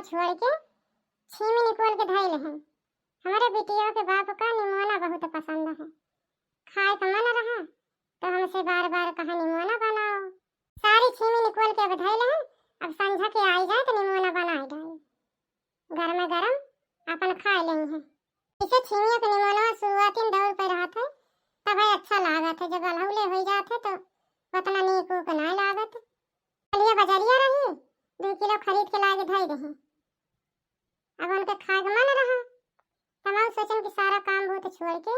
छोड़ के छीमी निकोल के धैल हैं। हमारे बिटिया के बाप का निमोना बहुत पसंद है। खाए का मन रहा तो हमसे बार बार कहा निमोना बनाओ। सारी छीमी निकोल के अब धैल हैं। अब संझा के आई जाए तो निमोना बनाए डाल गरम गरम अपन खा लेंगे हैं। इसे छीमियों के निमोना शुरुआती में दौड़ पर रहा था तब अच्छा लागत है। जब अलहुले हो जाते तो उतना नीक उक नहीं लागत। चलिए बजरिया रही 2 किलो खरीद के लाके धई रही। अब उनके खाए का मन रहा तमाम सोचन कि सारा काम बहुत छोड़ के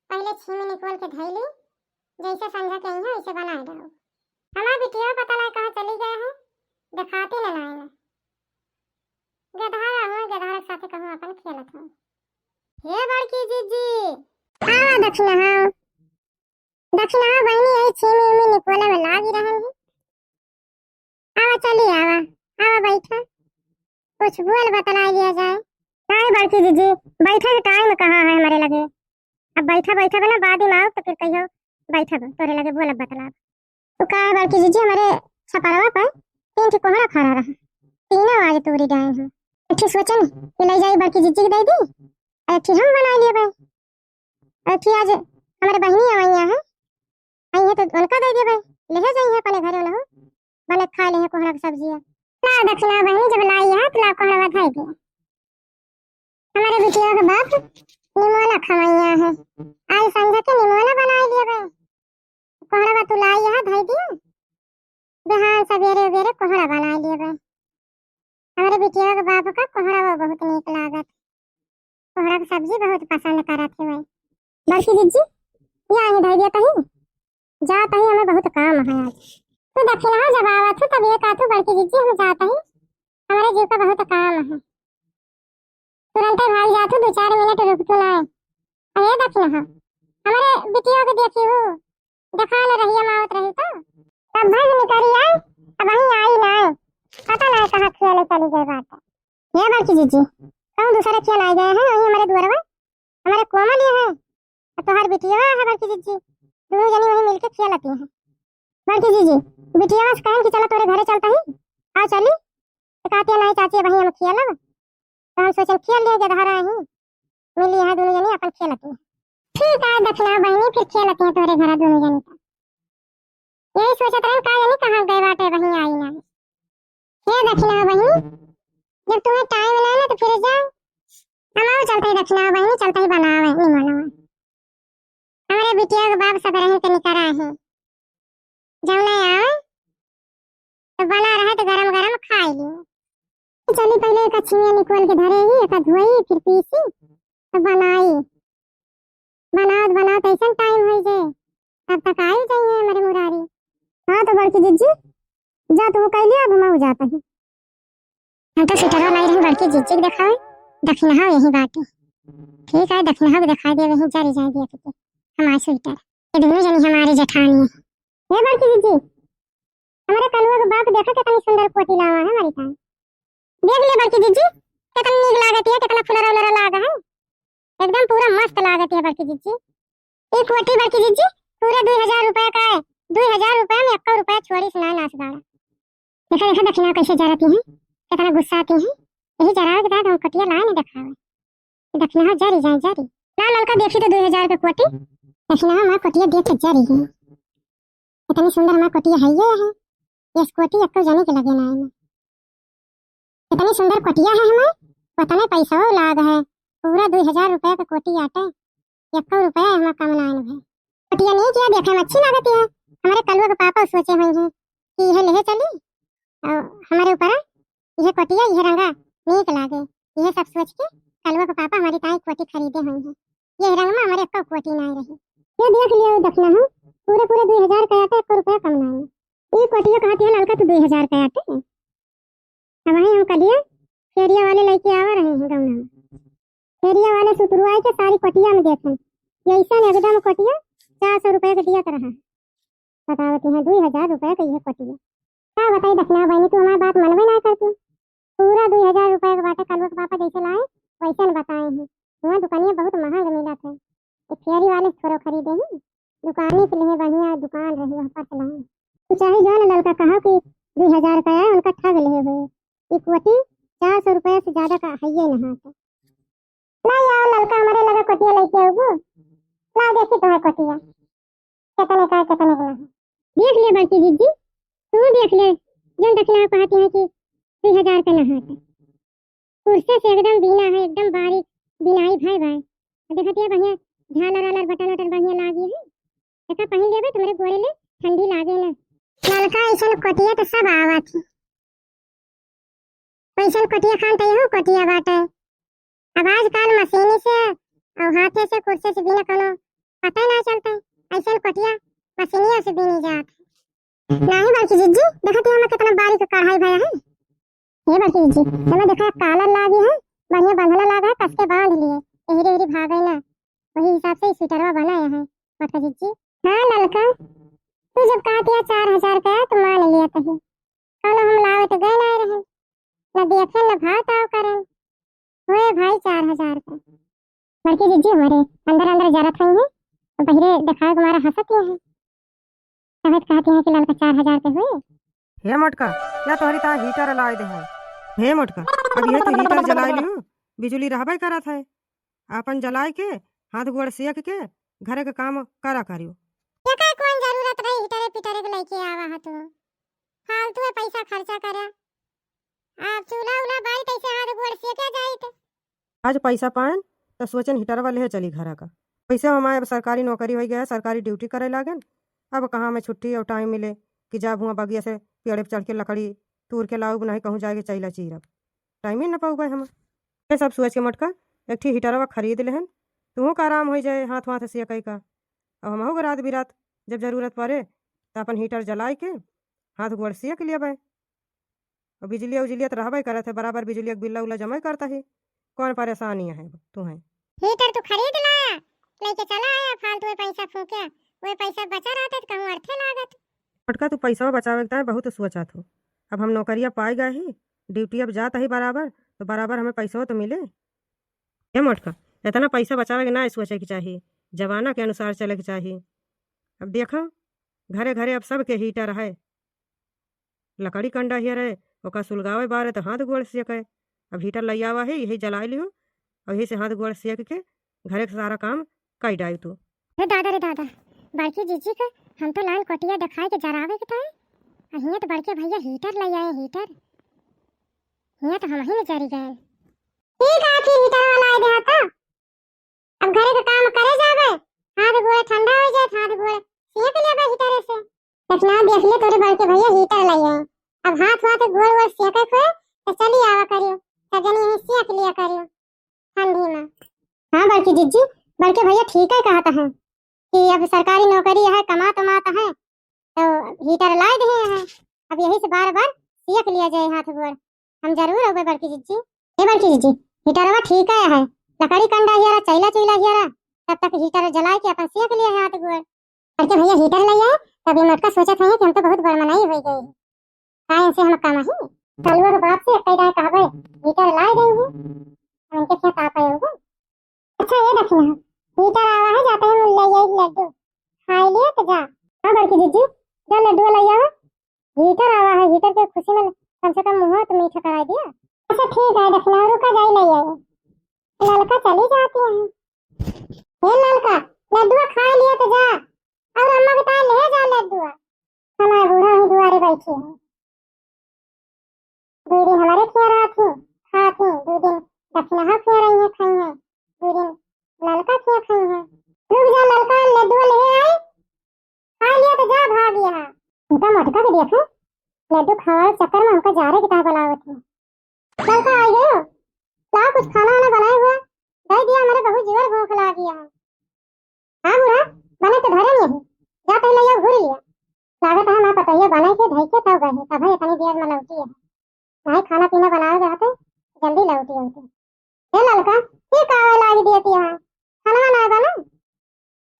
पहले छीमी निकोल के धई ली। जैसे संझा के यहाँ ऐसे बनाए डालो। हमारी बिटिया पता नहीं कहाँ चली गए हैं। दिखाती न लाए गधारा हूँ गधारा के साथ कहूँ अपन खेलत हूँ। हे बड़की जीजी हाँ दक्षिणा बहनी यही छीमी उमी निकोले में लागी रहे हैं। आवा चली आवा बैठा कुछ बोल बतला दिया जाए। नहीं बड़की जीजी बैठे के टाइम कहाँ है हमारे लगे। अब बैठा बना बाद में आओ तो फिर कहियो बैठा तोरे लगे बोल बतला। तो का है बड़की जीजी हमारे छपरवा पर 3 ठे कोहड़ा खड़ा रहा। तीनों आज तोरी डाए हैं। अच्छी सोचन कि ले जाई बड़की जीजी के दे दी। अच्छी हम बना लिए भाई। अच्छी आज हमारे बहनी आवाइया है आई है तो उनका दे दिए भाई। ले जाइए अपने घरे न हो बने खा ले कोहड़ा की सब्जी है। ना दक्षिणा बहनी जब लाई है तो ला कोहड़ा खाई दिया। हमारे बिटिया का बाप निमोना खवाइया है। आज संझा के निमोना बना दिया भाई। कोहड़ा तू लाई है धई दिया बिहान सवेरे उवेरे कोहड़ा बना लिया भाई। हमारे बिटिया के बाप का कोहड़ा बहुत नीक लागत। कोहड़ा की सब्जी बहुत पसंद करत है भाई। बड़की जीजी यहाँ धई दिया कहीं जाता ही हमें बहुत काम है आज। तो दक्षिणा जब आवत तब ये कहतु बड़की जीजी हम जाता ही हमारे जीव का बहुत काम है। तुरंत भाग जातु 2-4 मिनट रुक तो ना। अरे दक्षिणा हमारे बिटिया को देखी हो देखा न रही मावत रही तो तब भाग निकली आई। अब वहीं आई ना पता नहीं कहाँ खेले चली गई बात। ये बड़की जीजी कौन दूसरा खेल आ गए हैं वहीं हमारे द्वारवा हमारे कोमल ये है तो हर बिटिया है बड़की जीजी दोनों जनी वहीं मिलके खेलती हैं। बड़की जीजी बिटिया बस कहन कि चलो तोरे घरे चलता ही आ चली तो कहती नहीं चाची वहीं हम खेलब तो हम सोचन खेल लिए गधारा ही मिली है दोनों जनी अपन खेलती हैं। ठीक है दक्षिणा बहनी फिर खेलती हैं तोरे घर दोनों जनी का। यही सोचत रहे का जनी कहाँ गए बाटे वहीं आई ना। हे दक्षिणा बहनी जब तुम्हें टाइम मिला ना तो फिर जाओ हम आओ चलते ही दक्षिणा बहनी चलते ही बनावे निमोना। हमारे बिटिया के बाप सब रहे तो निकर आए हैं जब नहीं आए तो बना रहे तो गरम गरम खा लिए। चली पहले एक छीमिया निकोल के धरेगी एक धोई फिर पीसी तो बनाओ तो ऐसा टाइम हो जाए तब तक आई जाइए हमारे मुरारी। हाँ तो बड़की जीजी जा तू कह लिया अब मैं जाता ही हम तो स्वेटर लाई रही बड़की जीजी को दिखाए दक्षिणा यही बात है। ठीक है दक्षिणा को दिखाई दे वहीं जारी जाए दिया हमारे स्वेटर ये दोनों जनी हमारी जेठानी है। ये बड़की जीजी हमारे कलुआ का बाप देखा कितनी सुंदर कोटी लावा है हमारी ताई। देख ले बड़की जीजी कितनी नीक लागत है कितना फुलरा उलरा लागा है एकदम पूरा मस्त लागत है बड़की जीजी। एक कोटी बड़की जीजी पूरा 2000 रुपए का है। 2000 रुपए में 1 रुपया छोड़ी सुना नाच गाड़ा। देखा देखा दक्षिणा कैसे जरती है कितना गुस्सा आती है। यही जरा के बाद हम कटिया लाए ना दिखावे दक्षिणा जारी जाए जारी लाल लड़का देखी तो 2000 का कोटी दक्षिणा मैं कटिया देख के जारी है। इतनी सुंदर मैं कटिया है ये है इस कोटी एक जाने के लगे ना है। इतनी सुंदर कटिया है हमें पता नहीं पैसा लाग है पूरा 2000 रुपए का कोटी आटे 1 रुपया हमारा कम ना है। कटिया नहीं किया देखे में अच्छी लागती है। हमारे कलुआ के पापा सोचे हुए हैं कि यह ले चली और हमारे ऊपर यह कटिया यह रंगा नीक लागे यह सब सोच के कलुआ के पापा हमारी ताई कोटी खरीदे हुए हैं। यह रंग में हमारे 1 कोटी नहीं रही। ये देख लिया दक्षिणा हम पूरे 2000 का आटे 1 रुपया कम ना है। ये कोटिया कहती है लड़का तो 2000 का आटे अब वहीं हम कलिया फेरिया वाले लेके आवा रहे हैं गौना में। फेरिया वाले सुतरुआई के सारी कोटिया में देखें ये ऐसा एकदम कोटिया 400 रुपए का दिया रहा बतावती है 2000 रुपए का यह कोटिया। क्या बताई दक्षिणा बहनी तू हमारी बात मनवे ना करती पूरा 2000 रुपए का बाटे कलुआ के पापा जैसे लाए वैसे बताए हैं। वहाँ दुकानिया बहुत महंगा मिला था फेरी वाले थोड़ा खरीदे ही दुकानी के लिए बढ़िया दुकान रही वहाँ पर चलाए। तो चाहे जो ना लड़का कहा कि 2000 का है उनका ठग ले हुए इक्वटी 400 रुपया से ज्यादा का है ये नहा तो ना यार लड़का हमारे लगा कटिया लेके आओ ना देखी तो है कटिया कितने का ना देख ले बाकी जीजी तू देख ले जो देखला कहती है कि 3000 का नहा था कुर्से से एकदम बीना है एकदम बारीक बिनाई भाई भाई देखती है बढ़िया झालर वालर बटन वटन बढ़िया लागी है ऐसा पहन लेबे तुम्हारे गोरे ले ठंडी लागे ना लड़का ऐसा कटिया तो सब आवा थी पैसा कटिया खान तो यहो कटिया बाटे अब आजकल मशीन से और हाथ से कुर्से से बिना कोनो पता ना चलता ऐसा कटिया मशीनिया से बिनी जात नहीं बाकी जीजी देखती है कितना बारीक कढ़ाई भया है ये बाकी जीजी मैं देखा कालर लागी है बढ़िया बांधना लगा है कस के बांध लिए एहरे एहरे भागे ना वही हिसाब से स्वेटरवा बनाया है बाकी जीजी हां ललका तू जब कहती है 4000 का तो मान लिया तही कल हम लावे तो गए ना रहे न देखे न भाव ताव करें होए भाई 4000 का बाकी जीजी हमारे अंदर अंदर जरा थई है तो बहिरे दिखाए तुम्हारा हंसत है तब कहती है कि ललका 4000 के हुए हे मटका या तोहरी ता हीटर लाए दे है हे मटका अब ये तो हीटर जलाए लियो बिजली रहबे करत है अपन जलाए के हाथ गोड़ सेक के घरे के काम करा करियो ये का कौन जरूरत रही हीटर पिटर के लेके आवा ह तू फालतू में पैसा खर्चा करा आप चूल्हा उला बाई कैसे हाथ गोड़ सेके जाई तो आज पैसा पाएन तो सोचन हीटर वाले चली घरा का पैसे हमारे अब सरकारी नौकरी हो गया सरकारी ड्यूटी करे लागन अब कहाँ में छुट्टी और टाइम मिले कि जा भुआ बगिया से पेड़ पे चढ़ के लकड़ी तूर के लाऊ नहीं कहूँ जाके चैला चीरब टाइम ही न पाऊ भाई हम ये सब सोच के मटका एक ठी हीटरवा खरीद लेहन तू का आराम हो जाए हाथ वाथ से कई का अब हम हो रात बिरात जब जरूरत पड़े तो अपन हीटर जलाए के हाथ गोड़ सेक लिया भाई और बिजली उजलिया तो रहबे करत है बराबर बिजली का बिल्ला उला जमा करता है कौन परेशानी है तू है हीटर तू खरीद ला लेके चला आया फालतू में पैसा फूके वो पैसा बचा रहता तो कहूं अर्थे लागत मटका तू पैसा बचावे के बहुत सोचा थो अब हम नौकरिया पाए गए ही ड्यूटी अब जाता ही बराबर तो बराबर हमें पैसा तो मिले हे मटका इतना पैसा बचावे के ना सोचे के चाहिए जमाना के अनुसार चले के चाहिए अब देखो घरे घरे अब सबके हीटर है लकड़ी कंडा हियर है ओका सुलगावे बारे तो हाथ गोड़ सेक है अब हीटर लई आवा है यही जला लियो और यही से हाथ गोड़ सेक के घरे के सारा काम कर डाई तू रे दादा बड़की जीजी का हम तो लाइन कटिया दिखाई के जरावे के ताई अहिया तो बड़के भैया हीटर ले आए हीटर हिया तो हम ही में जरी गए ठीक है कि हीटर वाला आए दे था अब घरे का काम करे जावे हाथ गोड़ ठंडा हो जाए हाथ गोड़ सेक लेबे हीटर से देखना देख ले तोरे बड़के भैया हीटर ले आए अब हाथ गोड़ गोड़ सेके को तो चली आवा करियो सजनी ही सेक लिया करियो ठंडी में हां बड़की जीजी बड़के भैया ठीक है कहता है कि अब सरकारी नौकरी है कमाता है तो हीटर ला दे हैं अब यही से बार बार सेक लिया जाए हाथ गोड़ हम जरूर होबे बड़की जीजी ए बड़की जीजी हीटरवा ठीक है लकड़ी कंडा हियरा चैला हियरा तब तक हीटर जला के अपन सेक लिया है हाथ गोड़ बड़के भैया हीटर ले आए तब ये मटका सोचा था कि हम तो बहुत बड़मनाई हो गई काहे से हम काम ही चलवा के बाप से कई दाए कहबे हीटर ला देंगे उनके क्या ताप है होगा अच्छा ये देखना हीटर आवा है जाते हैं ले ये लड्डू खाई लिए तो जा हां बड़की जीजी जो लड्डू ले आवा हीटर आवा है हीटर के खुशी में कम से कम मुंह तो मीठा करा दिया अच्छा ठीक है देखना रुका जाई ले आए ललका चली जाती है हे ललका लड्डू खा लिया तो जा और अम्मा के ताए ले जा लड्डू हमारे बूढ़ा ही दुआरे बैठी है दो दिन हमारे खिया रहा थी खाती 2 दिन दक्षिणा खिया रही है खाई है 2 दिन ललका खिया खाई है रुक जा ललका लड्डू ले आई खा लिया तो जा भाग यहाँ उनका मटका के देखो लड्डू खावा चक्कर में हमका जा रहे कितना बलावत है ललका आ गयो ला कुछ खाना वाना बनाए हुआ दे दिया हमारे बहुत जोर भूख लगी है हां बुरा बने तो धरे नहीं जा पहले ये घूर लिया लागत है मैं पता है बने के धई के तब गए तब इतनी देर में लौटी है नहीं खाना पीना बनाओ जाते जल्दी लौटी होती हे ललका ये कावे लाग देती है खाना ना बना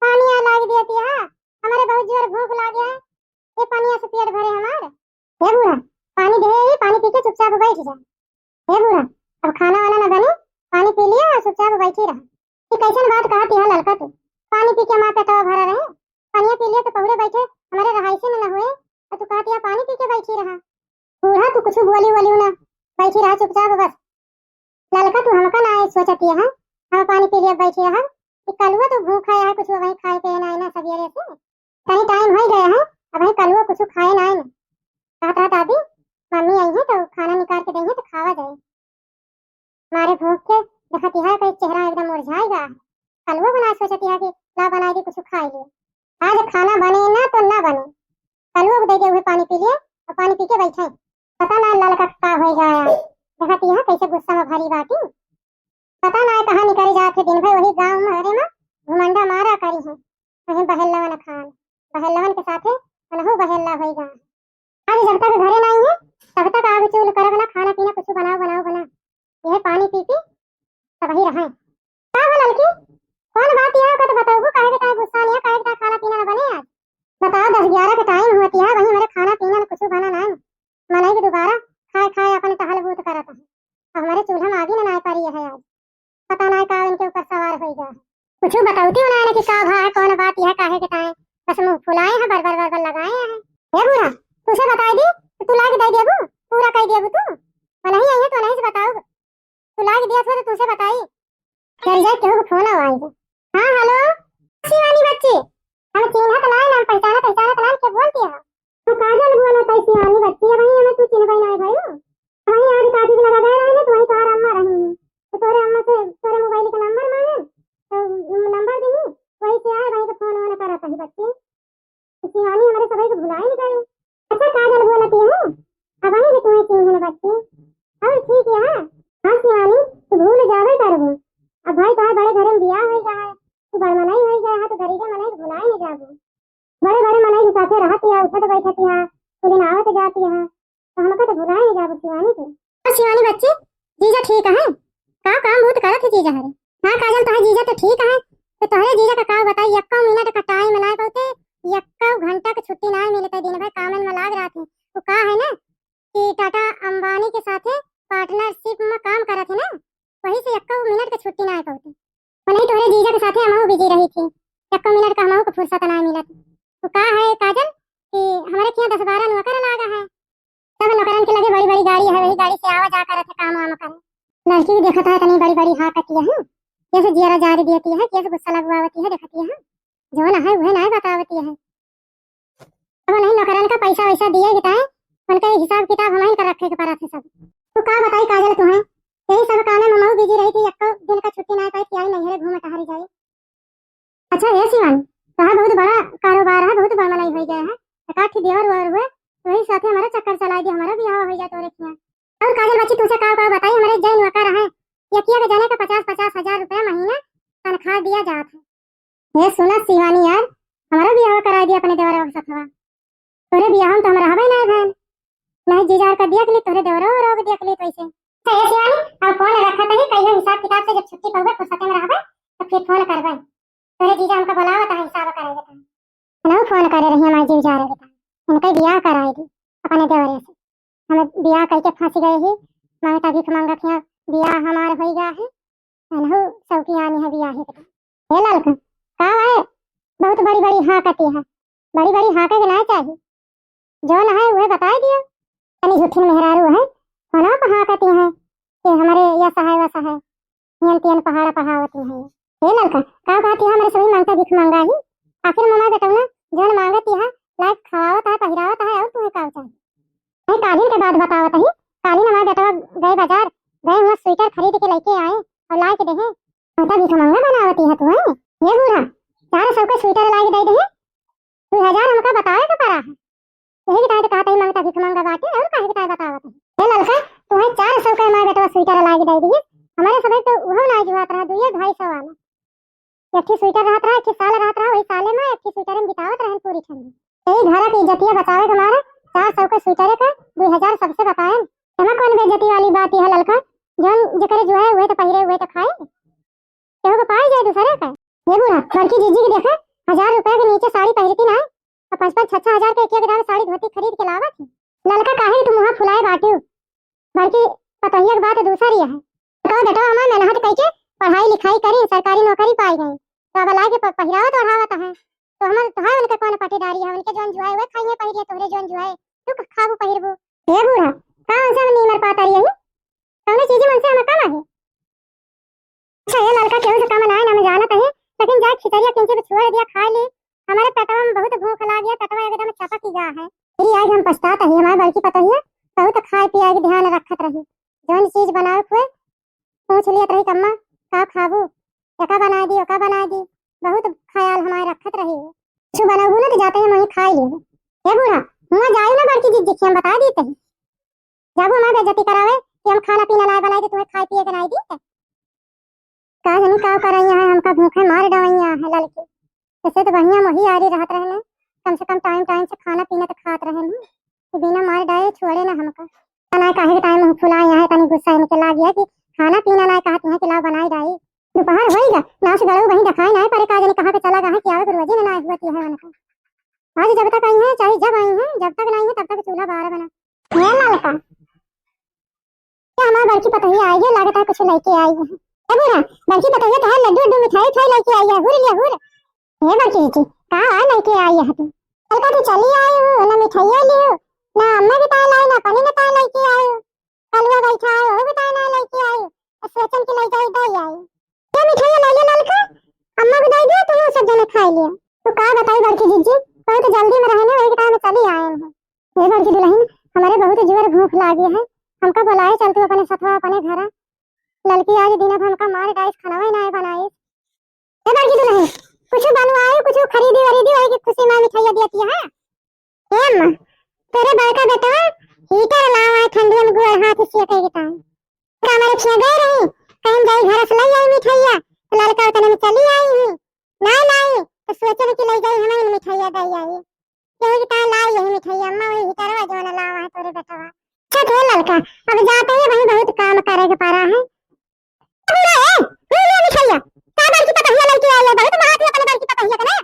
पानी आ लाग देती है हमारे बहुत जोर भूख लगी है ये पानी से पेट भरे हमारे हे बुरा पानी दे पानी पी के चुपचाप बैठ जा हे बुरा अब खाना वाला ना बने पानी पी लिया और चुपचाप बैठी रहा ये कैसन बात कहती है ललका तू पानी पी के मां पेटवा भरा रहे पानी पी लिया तो पहुरे बैठे हमारे रहाइशी में ना हुए और तू कहती है पानी पी के बैठी रहा बूढ़ा तू कुछ बोली ना बैठी रहा चुपचाप बस। ललका तू हमका ना सोचती है, हम पानी पी लिया बैठी रहा। कलुआ तो भूखा है, कुछ वही खाए पे ना ना सवेरे से कहीं टाइम हो गया है। अब वही कलुआ कुछ खाए ना है। कहता है दादी मम्मी आई है तो खाना निकाल के देंगे तो खावा जाए। मारे भूख के देखती है कहीं चेहरा एकदम मुरझाएगा। कलुआ बना सोचती है कि ला बना के कुछ खा लिए। आज खाना बने ना तो ना बने, कलुआ को दे दे हुए पानी पी लिए और पानी पी के बैठे। पता ना ललका का होएगा। देखती है कैसे गुस्सा में भरी बाटी। पता ना कहाँ निकल जाते दिन भर वही गाँव में अरे माँ घुमंडा मारा करी है। वही बहेलवन खान बहेलवन के साथे अनहु बहेला होएगा। आज जब तक घरे नहीं है तब तक आग चूल कर बना खाना पीना कुछ बनाओ बनाओ बना। यह पानी पी पी तब ही रहे। क्या हो लड़की कौन बात यह तो बताओ काहे के काहे गुस्सा नहीं है, काहे के खाना पीना न बने आज बताओ। 10-11 के टाइम होती है वही मेरे खाना पीना कुछ बना नहीं। मनाई के दोबारा खाए खाए अपन टहल बूत करता है। अब हमारे चूल्हा में आगे ना पारी है आज। पता नहीं का इनके ऊपर सवार हो गया है। कुछ बताऊती हो ना कि का भा है कौन बात यह काहे के टाइम बस मुंह फुलाए हैं बर लगाए हैं। हे बुढ़ा तुझे बताई दी तो तू लाके दे देबू पूरा कह देबू तू नहीं आई है तो नहीं से बताओ। तू लाके दिया था तो तुझे बताई कर जाए केहू को फोन आएगा। हां हेलो शिवानी बच्ची हम चिन्ह तो नहीं नाम पहचाना के बोलती है तो काजल बोला था शिवानी बच्ची है भाई हमें तू चिन्ह भाई नहीं भाई भाई आज काटी लगा दे रहे हैं तो वही तार अम्मा रही तो तोरे अम्मा से तोरे मोबाइल का नंबर मांगे तो नंबर दी वही से आए भाई को फोन होने करा था बच्ची। शिवानी हमारे सभी को भुला ही नहीं गए। अच्छा काजल बोलती है अब वही भी तुम्हें चिन्ह बच्ची। हां ठीक है हां शिवानी तू भूल जावे करबू। अब भाई तो बड़े घर में बियाह हो गया है तू बड़ मनाई हो गया है तो गरीबे मनाई को भुला ही नहीं जाबू। बड़े बड़े मनाई के साथे रहती है उठत बैठती है पुलिन आवत जाती है तो हमको तो भुला ही नहीं जाबू शिवानी को। शिवानी बच्ची जीजा ठीक है का काम बहुत करत है जीजा हरे। हां काजल तो जीजा तो ठीक है तो तोहरे जीजा का का बताई 1 मिनट का टाइम ना पाते 1 घंटा की छुट्टी ना मिलता दिन भर काम में लाग रहा थे। वो का है ना कि टाटा अंबानी के साथे पार्टनरशिप में काम करत है ना वही से 1 मिनट की छुट्टी ना पाते। नहीं तोहरे जीजा के साथे हमहु बिजी रही थी 1 मिनट का हमहु को फुर्सत ना मिलत। तो का है काजल कि हमारे यहाँ 10-12 नौकर लागा है सब नौकरन के लगे बड़ी बड़ी गाड़ी है वही गाड़ी से आवा जा करत है काम वाम करे। लड़की भी देखता है तनी बड़ी बड़ी हाँ कती है कैसे जियारा जारी देती है कैसे गुस्सा लगवावती है देखती है जो ना है वह ना बतावती है। अब नहीं नौकरन का पैसा वैसा दिए बताए उनका हिसाब किताब हमारे कर रखे के पड़ा थे सब। तो का बताई काजल तुम्हें यही सब काम में मऊ बिजी रही थी 1 दिन का छुट्टी ना पाई क्या नहीं है घूम टहरी जाए। अच्छा ये शिवानी कहा बहुत बड़ा कारोबार है बहुत बड़ा मलाई हो गया है काठी देवर और हुए वही साथे हमारा चक्कर चला दिया हमारा ब्याह हो गया तोरे किया। और काजल बच्ची तुझे का बताई हमारे जैन नौकर है यकिया के जाने का 50-50 हजार रुपया महीना तनख्वाह दिया जाता है। ये सुना शिवानी यार हमारा ब्याह करा दिया अपने देवर के साथ तोरे ब्याह में तो हमारा हवे ना बहन नहीं जीजा का दिया के लिए तोरे देवर और दिया के लिए कैसे। अच्छा ये शिवानी अब फोन रखा था कहियो हिसाब किताब से जब छुट्टी पावे फुर्सत में रहबे तो फिर फोन करबे तोरे जीजा हमका बुलावत है हिसाब करेगा था ना फोन करे रही हमारे जीव जा रहे बेटा उनका ब्याह कराएगी अपने देवर से हमें ब्याह करके फंस गए ही मांगता भीख मांगत है ब्याह हमारा हो गया है अनहु सौकी आनी है ब्याह हे ललका का है बहुत बड़ी बड़ी हाँ कहती है बड़ी बड़ी हाँ के ना चाहिए जो ना है वह बता दियो तनी झूठी मेहरारू है होना पर हाँ कहती है कि हमारे ऐसा है वैसा है नियन तियन पहाड़ा पढ़ावती है। हे ललका का कहती है हमारे सभी मांगता भीख मांगा ही आखिर ममा बेटा ना जन मांगती है लाइक खावत है पहरावत है और तुम्हें का चाहिए। नहीं कालीन के बाद बतावत है कालीन हमारे बेटा गए बाजार गए हुआ स्वेटर खरीद के लेके आए और ला के देहे माता भीख मांगा बनावती है तू है ये बूढ़ा 400 का स्वेटर ला के दे दे 2000 हमका बतावे का पड़ा है यही के टाइम कहता ही मांगता भीख मांगा बाटे और काहे के टाइम बतावत है। हे ललका तुम्हें 400 का हमारे बेटा स्वेटर ला के दे दिए हमारे सब तो वो ना जुआत रहा 2-250 वाला एक स्वेटर रहत रहा 1 साल रहत रहा वही साले में 1 स्वेटर में बितावत रहे पूरी ठंडी यही घर की इज्जतिया बचावे हमारा 400 का स्वेटर का 2000 सबसे बताए एमा कौन बेइज्जती वाली बात है ललका जन जकरे जो है वह तो पहरे हुए तो खाए केहू को पाई जाए दूसरे का। ये बुढ़ा लड़की जीजी के देखा 1000 रुपए के नीचे साड़ी पहनती ना और 5-5 6 हजार के एक दाम साड़ी धोती खरीद के लावत है। ललका काहे तुम मुंह फुलाए बाटू बल्कि पतोहिया की बात दूसरी है तो बेटा हमारा मेहनत करके पढ़ाई लिखाई करी सरकारी नौकरी पाई गई तो अब ला के पहरावत ओढ़ावत है तो हमारे तो है उनके कौन पटीदारी है उनके जोन जो है वह खाइए पहिरिए तोहरे जोन जो है तू खाबू पहिरबू। हे बूढ़ा कौन सा नीमर पाता रही है कौन चीज मन से हम काम है। अच्छा ये लड़का केहू से काम ना है ना मैं जानत है, लेकिन जाए खिचड़िया किंचे पे छोड़ दिया खा ले। हमारे पेटवा में बहुत भूख लग गया, पेटवा एकदम चपक गया है। फिर आज हम पछताता है, हमारे बड़की पतोहिया बहुत खाए पिए के ध्यान रखत रही। जौन चीज बनाओ खुए पूछ लियत रही कम्मा का खाबू, एका बना दी ओका बना दी, बहुत ख्याल हमारे रखत रही। कुछ बनाबू ना तो जाते हैं वहीं खा लेबू। हे बूढ़ा हुआ जाए ना बड़की जी जी हम बता देते हैं, जाबू हमारे बेइज्जती करावे कि हम खाना पीना ना बनाए थे तुम्हें खाए पिए के नहीं दी का नहीं का कर रही है। हमका भूखे मार डवैया है लड़की, जैसे तो बढ़िया मोही आरी रहत रहे ना, कम से कम टाइम टाइम से खाना पीना तो खात रहे ना, कि बिना मार डाले छोड़े ना हमका ना काहे के टाइम फुला यहाँ तनी गुस्सा इनके लाग गया कि खाना पीना ना कहते हैं कि लाओ बनाई डाई। दोपहर होएगा नाच गड़ो वहीं दिखाई ना पर काज ने कहा कि चला गया कि आवे रोजे ना हुआ है उनका। आज जब तक आई है चाहे जब आई है, जब तक नहीं है तब तक चूल्हा बाहर बना है लड़का। क्या हमारा बड़की पतोहिया आई है, लागत है कुछ लेके आई है। अब ना बड़की पतोहिया तो लड्डू लड्डू मिठाई खाई लेके आई है, हुर या हुर हे बड़की जी का लेके आई है तू। कल तो चली आई हो ना मिठाइया ले हो ना अम्मा भी ताई लाई ना पानी ना ताई लेके आई हो, कलवा बैठा है वो भी ताई ना लेके आई हो, सोचन के ले जाई दई आई ये मिठाइया ले ले ललका अम्मा को दे दिया तो सब जने खा लिया। तो का बताई बड़की जी जी बहुत तो जल्दी में रहने एक टाइम में चली आए हैं। हे बड़की दुल्हन हमारे बहुत जोर भूख लागी है, हमका बुलाए चल तू अपने सथवा अपने घर। लड़की आज दिन भर हमका मार डाइस खाना ना बनाए। हे बड़की दुल्हन कुछ बनवाए कुछ खरीदी वरीदी और की खुशी में मिठाइया देती है। हे अम्मा तेरे बड़का बेटा हीटर लावा ठंडी में गुड़ हाथ से सेके टाइम हमारे छे गए रही कहीं जाई घर से ले आई मिठाइया, तो लड़का उतने में चली आई हूं नहीं तो सोचे कि ले जाई हमें मिठाइया दे आई क्यों कि लाई यही मिठाइया अम्मा वही हीटरवा जो ना लावा है तोरे बेटवा। अच्छा तो लड़का अब जाते हैं वहीं बहुत काम करे के पारा है। अरे ये मिठाइया का बड़की पतोहिया लेके आई है, बहुत महात है अपने बड़की पतोहिया के ना